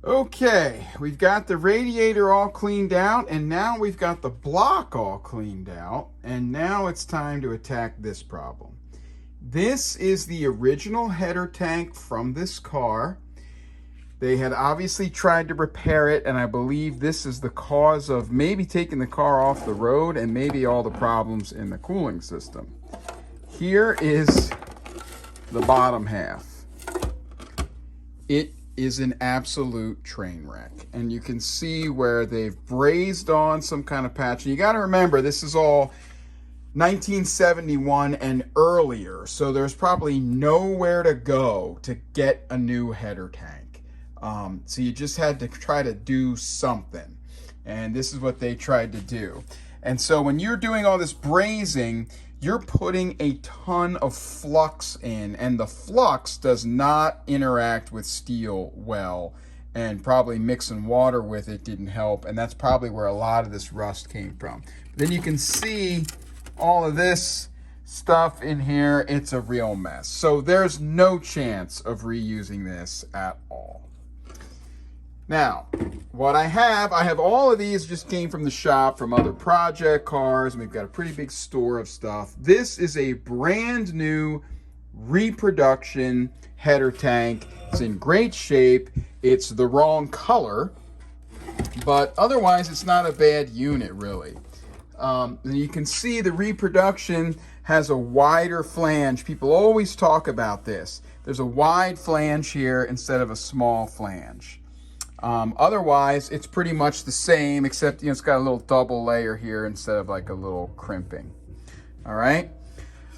Okay, we've got the radiator all cleaned out, and now we've got the block all cleaned out, and now it's time to attack this problem. This is the original header tank from this car. They had obviously tried to repair it, and I believe this is the cause of maybe taking the car off the road and maybe all the problems in the cooling system. Here is the bottom half. It is an absolute train wreck, and you can see where they've brazed on some kind of patch. And you got to remember, this is all 1971 and earlier, so there's probably nowhere to go to get a new header tank. So you just had to try to do something, and this is what they tried to do. And so when you're doing all this brazing, you're putting a ton of flux in, and the flux does not interact with steel well, and probably mixing water with it didn't help, and that's probably where a lot of this rust came from. Then you can see all of this stuff in here. It's a real mess. So there's no chance of reusing this at all. Now, what I have all of these just came from the shop from other project cars, and we've got a pretty big store of stuff. This is a brand new reproduction header tank. It's in great shape. It's the wrong color, but otherwise it's not a bad unit, really. You can see the reproduction has a wider flange. People always talk about this. There's a wide flange here instead of a small flange. Otherwise, it's pretty much the same, except it's got a little double layer here instead of like a little crimping. All right?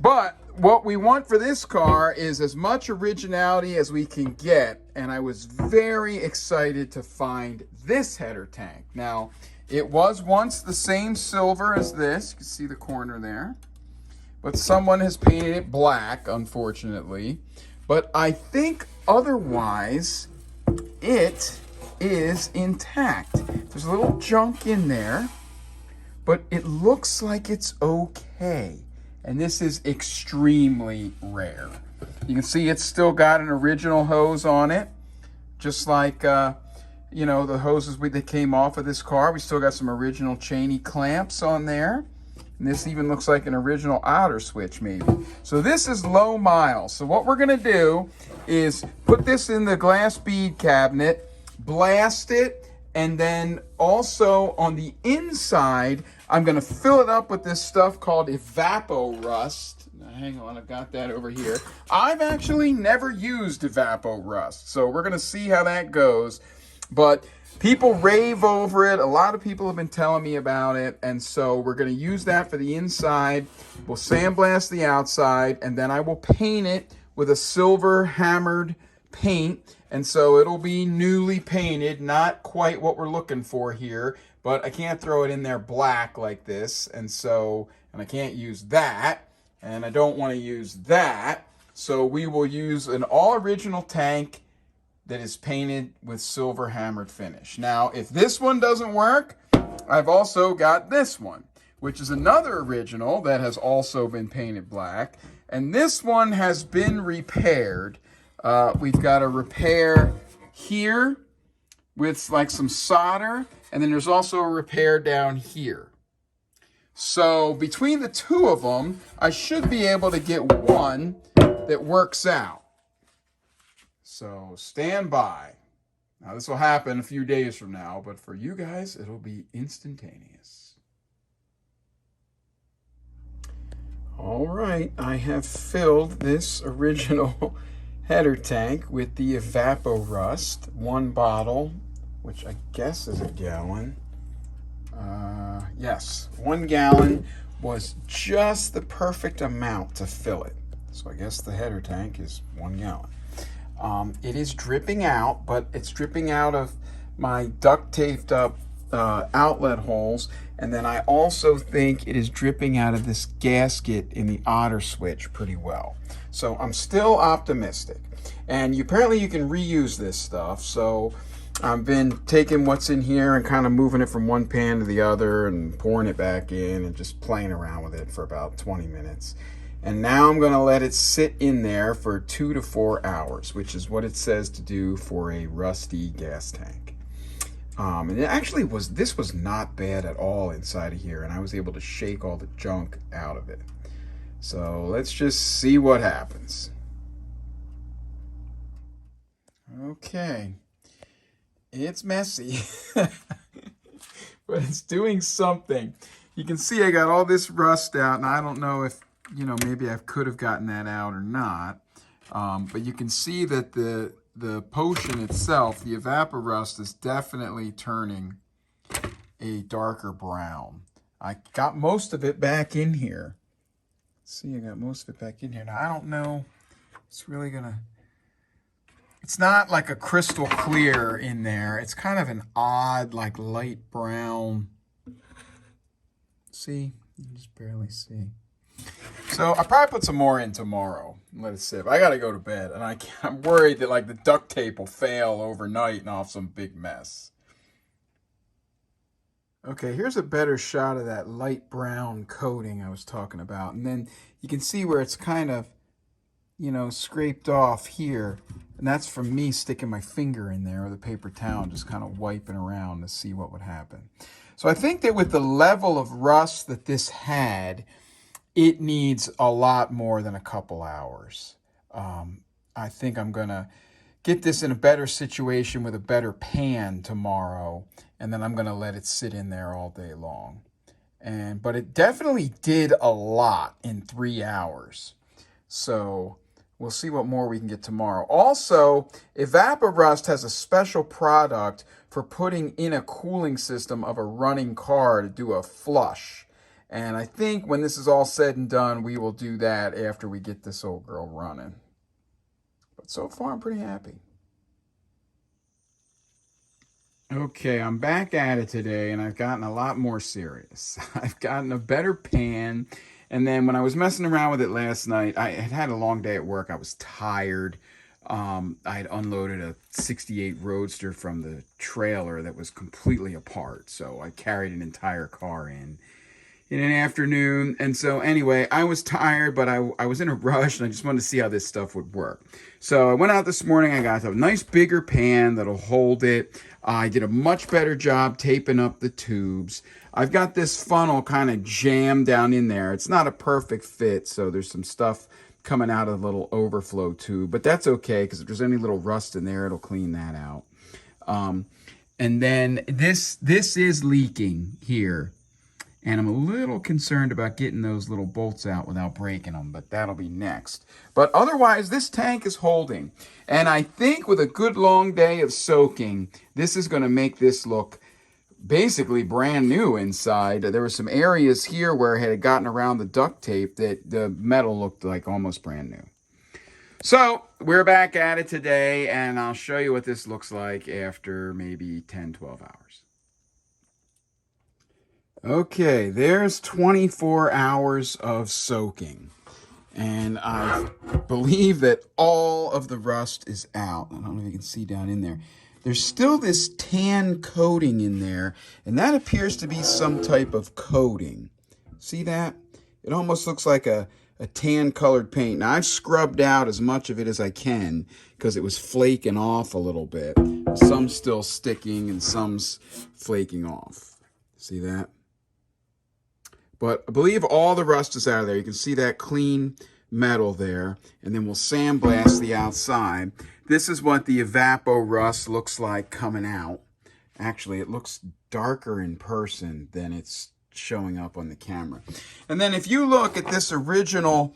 But what we want for this car is as much originality as we can get, and I was very excited to find this header tank. Now, it was once the same silver as this. You can see the corner there. But someone has painted it black, unfortunately. But I think otherwise, it is intact. There's a little junk in there, but it looks like it's okay. And this is extremely rare. You can see it's still got an original hose on it, just like the hoses that came off of this car. We still got some original Cheney clamps on there. And this even looks like an original otter switch, maybe. So this is low miles. So what we're gonna do is put this in the glass bead cabinet, blast it, and then also on the inside, I'm gonna fill it up with this stuff called Evapo-Rust. Now, hang on, I've got that over here. I've actually never used Evapo-Rust, so we're gonna see how that goes. But people rave over it. A lot of people have been telling me about it, and so we're gonna use that for the inside. We'll sandblast the outside, and then I will paint it with a silver hammered paint. And so it'll be newly painted, not quite what we're looking for here, but I can't throw it in there black like this. And I can't use that, and I don't want to use that. So we will use an all original tank that is painted with silver hammered finish. Now, if this one doesn't work, I've also got this one, which is another original that has also been painted black. And this one has been repaired. We've got a repair here with like some solder, and then there's also a repair down here. So between the two of them, I should be able to get one that works out. So stand by. Now this will happen a few days from now, but for you guys, it'll be instantaneous. All right, I have filled this original header tank with the Evapo-Rust, one bottle, which I guess is a gallon. Yes, 1 gallon was just the perfect amount to fill it. So I guess the header tank is 1 gallon. It is dripping out, but it's dripping out of my duct taped up outlet holes. And then I also think it is dripping out of this gasket in the otter switch pretty well. So I'm still optimistic. And apparently you can reuse this stuff. So I've been taking what's in here and kind of moving it from one pan to the other and pouring it back in and just playing around with it for about 20 minutes. And now I'm going to let it sit in there for 2 to 4 hours, which is what it says to do for a rusty gas tank. And it actually this was not bad at all inside of here, and I was able to shake all the junk out of it. So let's just see what happens. Okay, it's messy, but it's doing something. You can see I got all this rust out, and I don't know if, you know, maybe I could have gotten that out or not. But you can see that the potion itself, the evaporust, is definitely turning a darker brown. I got most of it back in here. Let's see, I got most of it back in here. Now, I don't know, it's really gonna, it's not like a crystal clear in there. It's kind of an odd, like light brown. See, you can just barely see. So I'll probably put some more in tomorrow and let it sit. I got to go to bed, and I'm worried that like the duct tape will fail overnight and I'll have some big mess. Okay, here's a better shot of that light brown coating I was talking about. And then you can see where it's kind of, you know, scraped off here. And that's from me sticking my finger in there with a paper towel, just kind of wiping around to see what would happen. So I think that with the level of rust that this had, it needs a lot more than a couple hours. I think I'm going to get this in a better situation with a better pan tomorrow, and then I'm going to let it sit in there all day long. But it definitely did a lot in 3 hours. So we'll see what more we can get tomorrow. Also, Evaporust has a special product for putting in a cooling system of a running car to do a flush. And I think when this is all said and done, we will do that after we get this old girl running. But so far, I'm pretty happy. Okay, I'm back at it today, and I've gotten a lot more serious. I've gotten a better pan, and then when I was messing around with it last night, I had had a long day at work. I was tired. I had unloaded a 68 Roadster from the trailer that was completely apart, so I carried an entire car in an afternoon. And so anyway, I was tired, but I was in a rush, and I just wanted to see how this stuff would work. So I went out this morning. I got a nice bigger pan that'll hold it. I did a much better job taping up the tubes. I've got this funnel kind of jammed down in there. It's not a perfect fit, so there's some stuff coming out of the little overflow tube, but that's okay, because if there's any little rust in there, it'll clean that out. And then this is leaking here, and I'm a little concerned about getting those little bolts out without breaking them, but that'll be next. But otherwise, this tank is holding. And I think with a good long day of soaking, this is going to make this look basically brand new inside. There were some areas here where it had gotten around the duct tape that the metal looked like almost brand new. So we're back at it today, and I'll show you what this looks like after maybe 10, 12 hours. Okay, there's 24 hours of soaking, and I believe that all of the rust is out. I don't know if you can see down in there. There's still this tan coating in there, and that appears to be some type of coating. See that? It almost looks like a tan colored paint. Now, I've scrubbed out as much of it as I can because it was flaking off a little bit. Some's still sticking and some's flaking off. See that? But I believe all the rust is out of there. You can see that clean metal there. And then we'll sandblast the outside. This is what the Evaporust looks like coming out. Actually, it looks darker in person than it's showing up on the camera. And then if you look at this original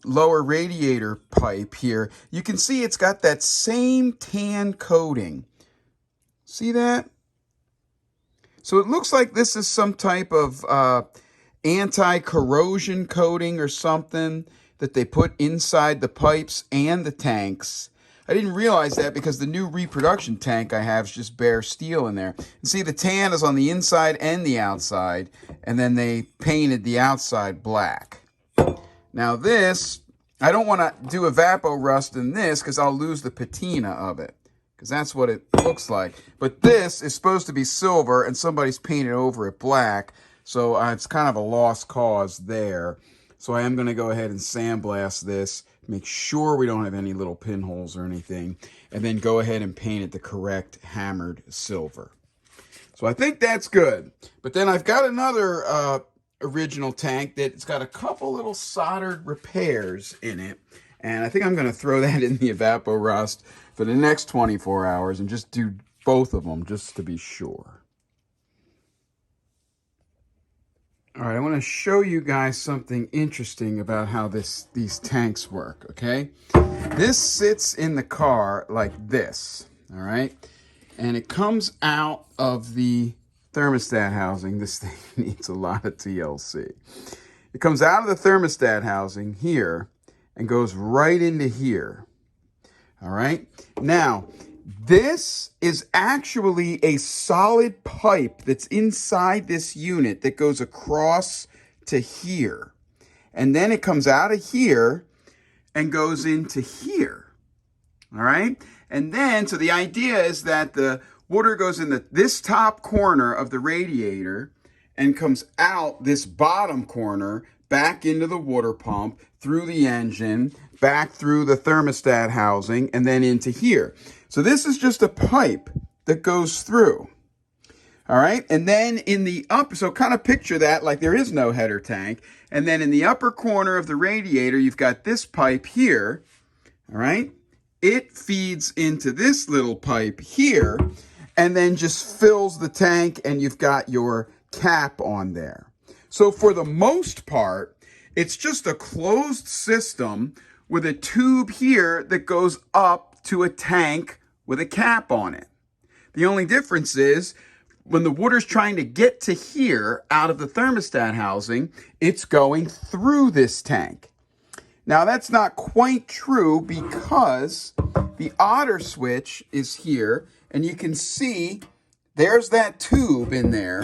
lower radiator pipe here, you can see it's got that same tan coating. See that? So it looks like this is some type of anti-corrosion coating or something that they put inside the pipes and the tanks. I didn't realize that because the new reproduction tank I have is just bare steel in there. And see, the tan is on the inside and the outside, and then they painted the outside black. Now this, I don't want to do Evaporust in this because I'll lose the patina of it, because that's what it looks like. But this is supposed to be silver, and somebody's painted over it black, so it's kind of a lost cause there. So I am going to go ahead and sandblast this, make sure we don't have any little pinholes or anything, and then go ahead and paint it the correct hammered silver. So I think that's good. But then I've got another original tank that's got a couple little soldered repairs in it. And I think I'm going to throw that in the Evaporust for the next 24 hours and just do both of them just to be sure. All right, I want to show you guys something interesting about how these tanks work, okay? This sits in the car like this, all right? And it comes out of the thermostat housing. This thing needs a lot of TLC. It comes out of the thermostat housing here and goes right into here, all right? Now, this is actually a solid pipe that's inside this unit that goes across to here. And then it comes out of here and goes into here. All right? And then, so the idea is that the water goes in this top corner of the radiator and comes out this bottom corner back into the water pump, through the engine, back through the thermostat housing, and then into here. So this is just a pipe that goes through. All right. And then in the so kind of picture that like there is no header tank. And then in the upper corner of the radiator, you've got this pipe here. All right. It feeds into this little pipe here and then just fills the tank, and you've got your cap on there. So for the most part, it's just a closed system with a tube here that goes up to a tank with a cap on it. The only difference is when the water's trying to get to here out of the thermostat housing, it's going through this tank. Now that's not quite true because the otter switch is here, and you can see there's that tube in there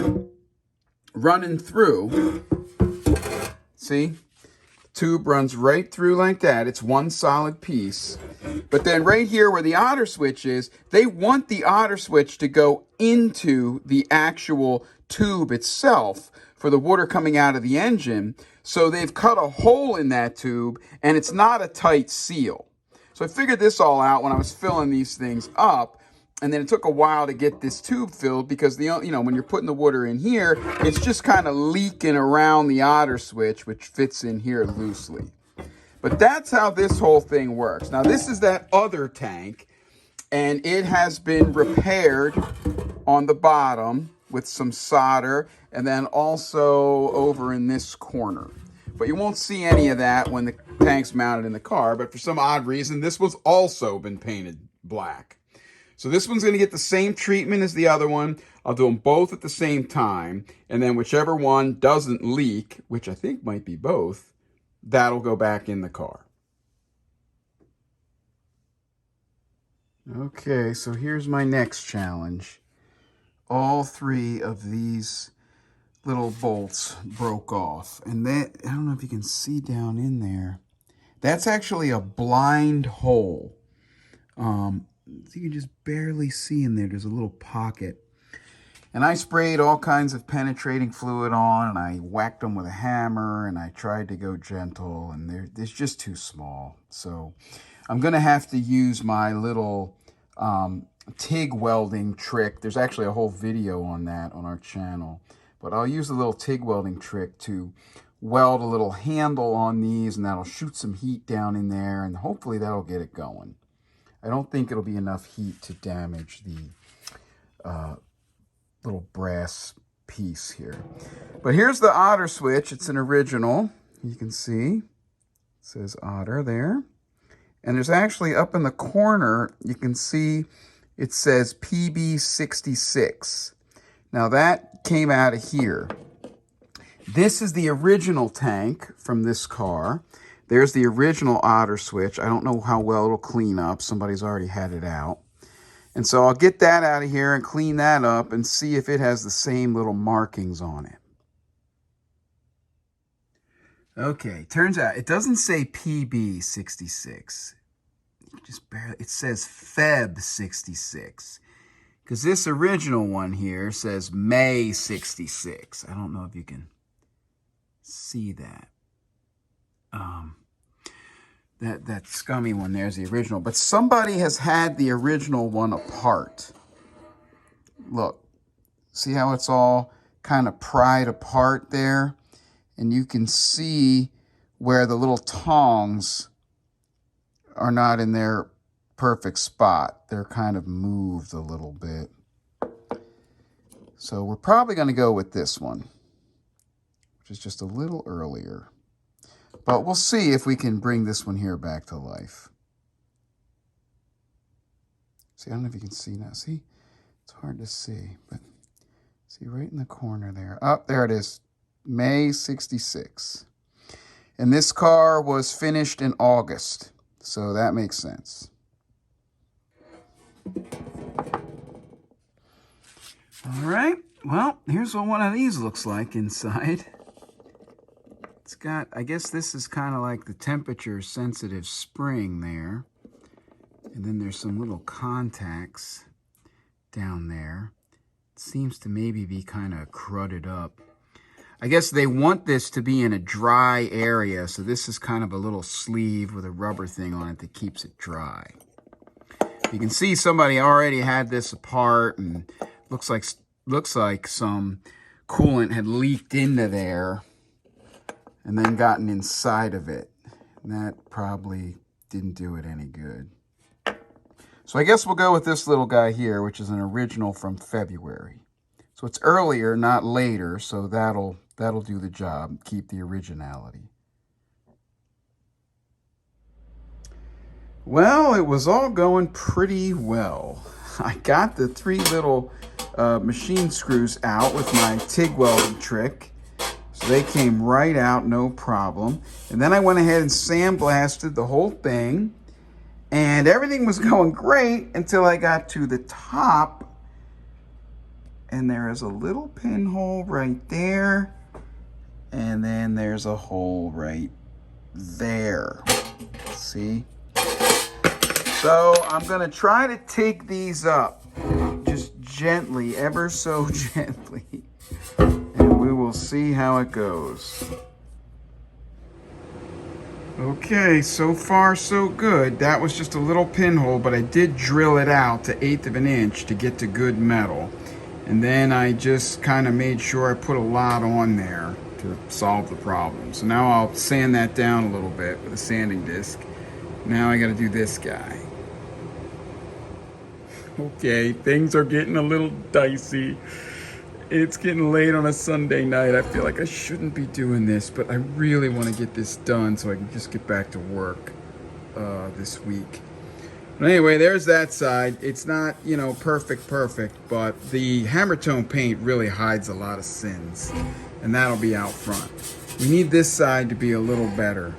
running through. See? Tube runs right through like that. It's one solid piece. But then right here where the otter switch is, they want the otter switch to go into the actual tube itself for the water coming out of the engine. So they've cut a hole in that tube, and it's not a tight seal. So I figured this all out when I was filling these things up. And then it took a while to get this tube filled because when you're putting the water in here, it's just kind of leaking around the otter switch, which fits in here loosely. But that's how this whole thing works. Now, this is that other tank, and it has been repaired on the bottom with some solder, and then also over in this corner. But you won't see any of that when the tank's mounted in the car, but for some odd reason, this was also been painted black. So this one's going to get the same treatment as the other one. I'll do them both at the same time. And then whichever one doesn't leak, which I think might be both, that'll go back in the car. Okay, so here's my next challenge. All three of these little bolts broke off. And that, I don't know if you can see down in there. That's actually a blind hole. So you can just barely see in there. There's a little pocket. And I sprayed all kinds of penetrating fluid on, and I whacked them with a hammer, and I tried to go gentle, and they're just too small. So I'm going to have to use my little TIG welding trick. There's actually a whole video on that on our channel. But I'll use a little TIG welding trick to weld a little handle on these, and that'll shoot some heat down in there, and hopefully that'll get it going. I don't think it'll be enough heat to damage the little brass piece here. But here's the otter switch. It's an original. You can see it says otter there. And there's actually up in the corner, you can see it says PB66. Now that came out of here. This is the original tank from this car. There's the original otter switch. I don't know how well it'll clean up. Somebody's already had it out. And so I'll get that out of here and clean that up and see if it has the same little markings on it. Okay, turns out it doesn't say PB66. Just barely, it says Feb66. Because this original one here says May 66. I don't know if you can see that. That scummy one there's the original. But somebody has had the original one apart. Look, see how it's all kind of pried apart there? And you can see where the little tongs are not in their perfect spot. They're kind of moved a little bit. So we're probably going to go with this one, which is just a little earlier. But we'll see if we can bring this one here back to life. See, I don't know if you can see now. See, it's hard to see, but see right in the corner there. Oh, there it is. May 66. And this car was finished in August, so that makes sense. All right, well, here's what one of these looks like inside. It's got, I guess this is kind of like the temperature sensitive spring there. And then there's some little contacts down there. It seems to maybe be kind of crudded up. I guess they want this to be in a dry area, so this is kind of a little sleeve with a rubber thing on it that keeps it dry. You can see somebody already had this apart, and looks like some coolant had leaked into there and then gotten inside of it. And that probably didn't do it any good. So I guess we'll go with this little guy here, which is an original from February. So it's earlier, not later, so that'll do the job, keep the originality. Well, it was all going pretty well. I got the 3 little machine screws out with my TIG welding trick. So they came right out, no problem. And then I went ahead and sandblasted the whole thing. And everything was going great until I got to the top. And there is a little pinhole right there. And then there's a hole right there. See? So I'm going to try to take these up. Just gently, ever so gently. And we will see how it goes. Okay, so far so good. That was just a little pinhole, but I did drill it out to 1/8 of an inch to get to good metal. And then I just kind of made sure I put a lot on there to solve the problem. So now I'll sand that down a little bit with a sanding disc. Now I got to do this guy. Okay, things are getting a little dicey. It's getting late on a Sunday night. I feel like I shouldn't be doing this, but I really want to get this done so I can just get back to work this week. But anyway, there's that side. It's not, you know, perfect, but the hammer tone paint really hides a lot of sins, and that'll be out front. We need this side to be a little better.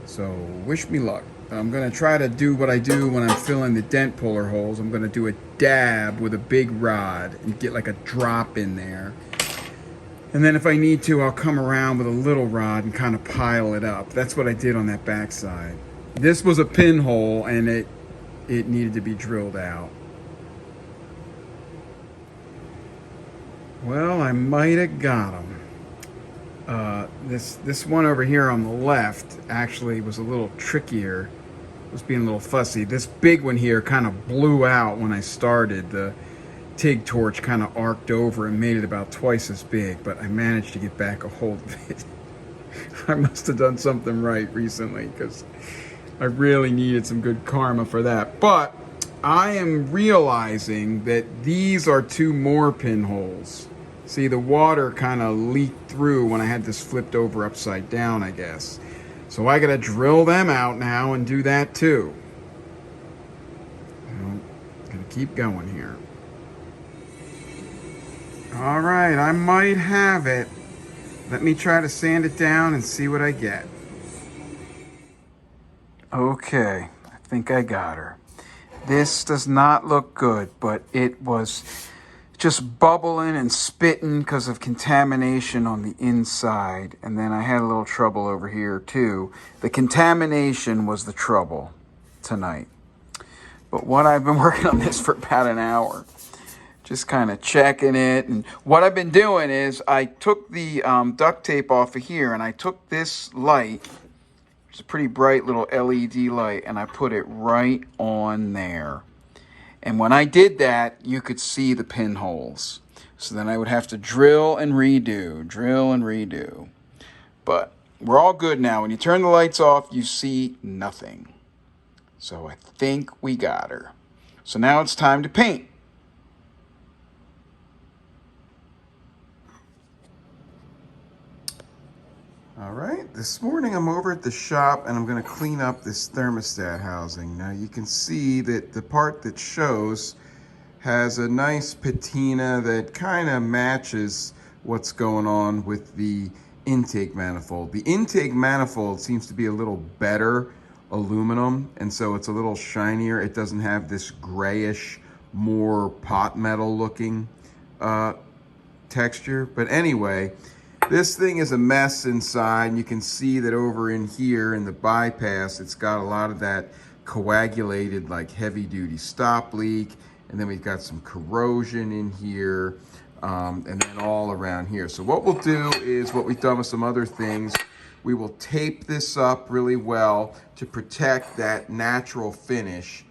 So wish me luck. I'm going to try to do what I do when I'm filling the dent puller holes. I'm going to do a dab with a big rod and get like a drop in there. And then if I need to, I'll come around with a little rod and kind of pile it up. That's what I did on that backside. This was a pinhole and it needed to be drilled out. Well, I might have got them. This one over here on the left actually was a little trickier. It was being a little fussy. This big one here kind of blew out when I started. The TIG torch kind of arced over and made it about twice as big, but I managed to get back a hold of it. I must have done something right recently because I really needed some good karma for that. But I am realizing that these are 2 more pinholes. See, the water kind of leaked through when I had this flipped over upside down, I guess. So I got to drill them out now and do that too. Well, gonna keep going here. All right, I might have it. Let me try to sand it down and see what I get. Okay, I think I got her. This does not look good, but it was just bubbling and spitting because of contamination on the inside. And then I had a little trouble over here too. The contamination was the trouble tonight. But what I've been working on this for about an hour. Just kind of checking it. And what I've been doing is I took the duct tape off of here and I took this light It's a pretty bright little LED light, and I put it right on there. And when I did that, you could see the pinholes. So then I would have to drill and redo, drill and redo. But we're all good now. When you turn the lights off, you see nothing. So I think we got her. So now it's time to paint. All right, this morning I'm over at the shop and I'm going to clean up this thermostat housing. Now you can see that the part that shows has a nice patina that kind of matches what's going on with the intake manifold. The intake manifold seems to be a little better aluminum, and so it's a little shinier. It doesn't have this grayish, more pot metal looking texture. But anyway, this thing is a mess inside, and you can see that over in here in the bypass, it's got a lot of that coagulated, like heavy-duty stop leak, and then we've got some corrosion in here, and then all around here. So what we'll do is what we've done with some other things, we will tape this up really well to protect that natural finish.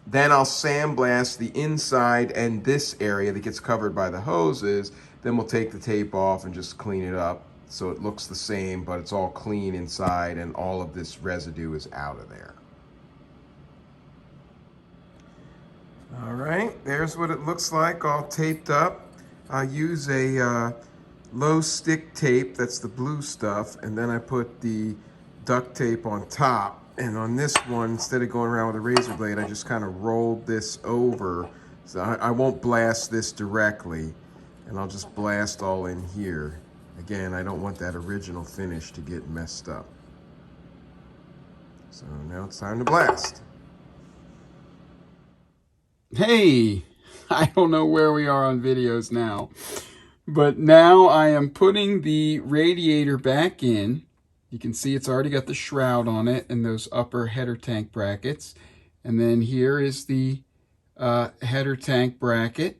Then I'll sandblast the inside and this area that gets covered by the hoses. Then we'll take the tape off and just clean it up so it looks the same, but it's all clean inside and all of this residue is out of there. All right, there's what it looks like all taped up. I use a low stick tape, that's the blue stuff, and then I put the duct tape on top. And on this one, instead of going around with a razor blade, I just kind of rolled this over. So I won't blast this directly, and I'll just blast all in here. Again, I don't want that original finish to get messed up. So now it's time to blast. Hey, I don't know where we are on videos now, but now I am putting the radiator back in. You can see it's already got the shroud on it and those upper header tank brackets. And then here is the header tank bracket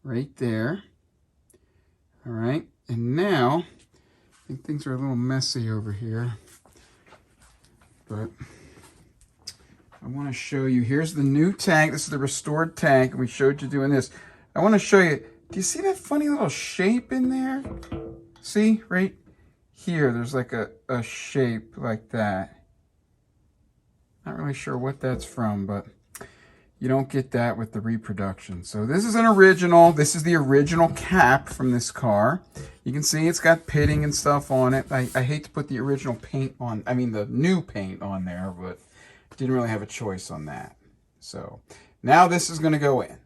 right there. All right, and now I think things are a little messy over here, but I want to show you. Here's the new tank. This is the restored tank. We showed you doing this. I want to show you. Do you see that funny little shape in there? See, right here, there's like a shape like that. Not really sure what that's from, but you don't get that with the reproduction. So this is an original. This is the original cap from this car. You can see it's got pitting and stuff on it. I hate to put the original paint on, I mean the new paint on there, but didn't really have a choice on that. So now this is going to go in.